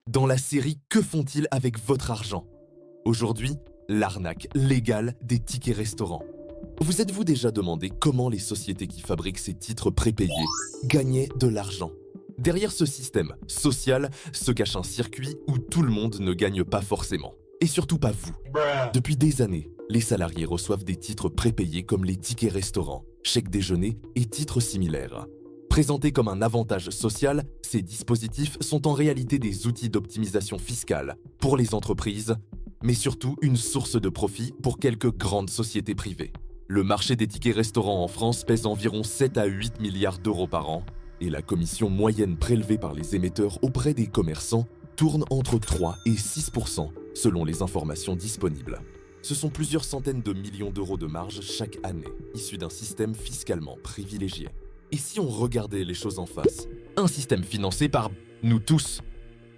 dans la série Que font-ils avec votre argent? Aujourd'hui, l'arnaque légale des tickets restaurants. Vous êtes-vous déjà demandé comment les sociétés qui fabriquent ces titres prépayés gagnaient de l'argent? Derrière ce système social se cache un circuit où tout le monde ne gagne pas forcément. Et surtout pas vous. Depuis des années, les salariés reçoivent des titres prépayés comme les tickets restaurants, chèques déjeuner et titres similaires. Présentés comme un avantage social, ces dispositifs sont en réalité des outils d'optimisation fiscale pour les entreprises, mais surtout une source de profit pour quelques grandes sociétés privées. Le marché des tickets restaurants en France pèse environ 7 à 8 milliards d'euros par an et la commission moyenne prélevée par les émetteurs auprès des commerçants tourne entre 3 et 6% selon les informations disponibles. Ce sont plusieurs centaines de millions d'euros de marge chaque année, issus d'un système fiscalement privilégié. Et si on regardait les choses en face? Un système financé par nous tous.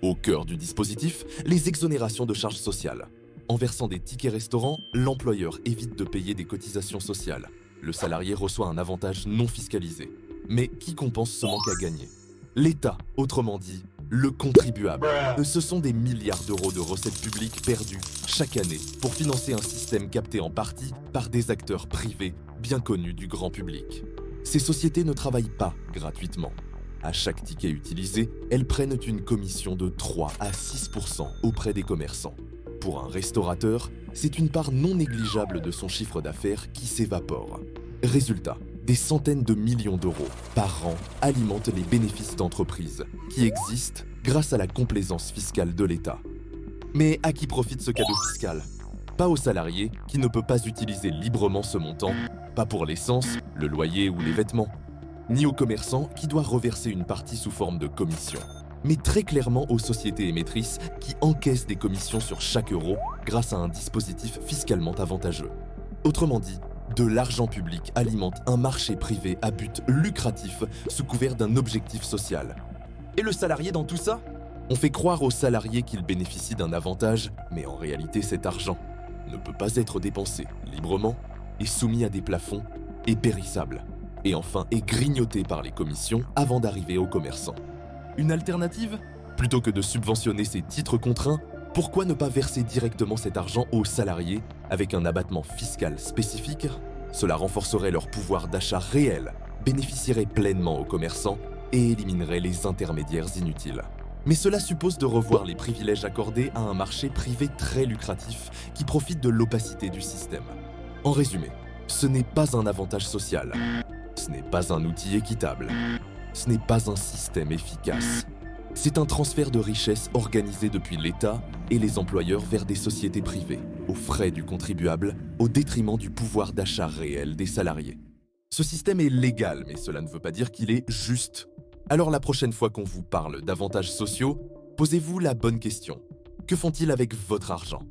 Au cœur du dispositif, les exonérations de charges sociales. En versant des tickets restaurants, l'employeur évite de payer des cotisations sociales. Le salarié reçoit un avantage non fiscalisé. Mais qui compense ce manque à gagner? L'État, autrement dit, le contribuable. Ce sont des milliards d'euros de recettes publiques perdues chaque année pour financer un système capté en partie par des acteurs privés bien connus du grand public. Ces sociétés ne travaillent pas gratuitement. À chaque ticket utilisé, elles prennent une commission de 3 à 6% auprès des commerçants. Pour un restaurateur, c'est une part non négligeable de son chiffre d'affaires qui s'évapore. Résultat, des centaines de millions d'euros par an alimentent les bénéfices d'entreprises qui existent grâce à la complaisance fiscale de l'État. Mais à qui profite ce cadeau fiscal? Pas au salarié qui ne peut pas utiliser librement ce montant, pas pour l'essence, le loyer ou les vêtements, ni au commerçant qui doit reverser une partie sous forme de commission, mais très clairement aux sociétés émettrices qui encaissent des commissions sur chaque euro grâce à un dispositif fiscalement avantageux. Autrement dit, de l'argent public alimente un marché privé à but lucratif sous couvert d'un objectif social. Et le salarié dans tout ça? On fait croire au salarié qu'il bénéficie d'un avantage, mais en réalité cet argent ne peut pas être dépensé librement, est soumis à des plafonds, est périssable, et enfin est grignoté par les commissions avant d'arriver aux commerçants. Une alternative? Plutôt que de subventionner ces titres contraints, pourquoi ne pas verser directement cet argent aux salariés avec un abattement fiscal spécifique? Cela renforcerait leur pouvoir d'achat réel, bénéficierait pleinement aux commerçants et éliminerait les intermédiaires inutiles. Mais cela suppose de revoir les privilèges accordés à un marché privé très lucratif qui profite de l'opacité du système. En résumé, ce n'est pas un avantage social, ce n'est pas un outil équitable, ce n'est pas un système efficace. C'est un transfert de richesse organisé depuis l'État et les employeurs vers des sociétés privées, aux frais du contribuable, au détriment du pouvoir d'achat réel des salariés. Ce système est légal, mais cela ne veut pas dire qu'il est juste. Alors la prochaine fois qu'on vous parle d'avantages sociaux, posez-vous la bonne question. Que font-ils avec votre argent?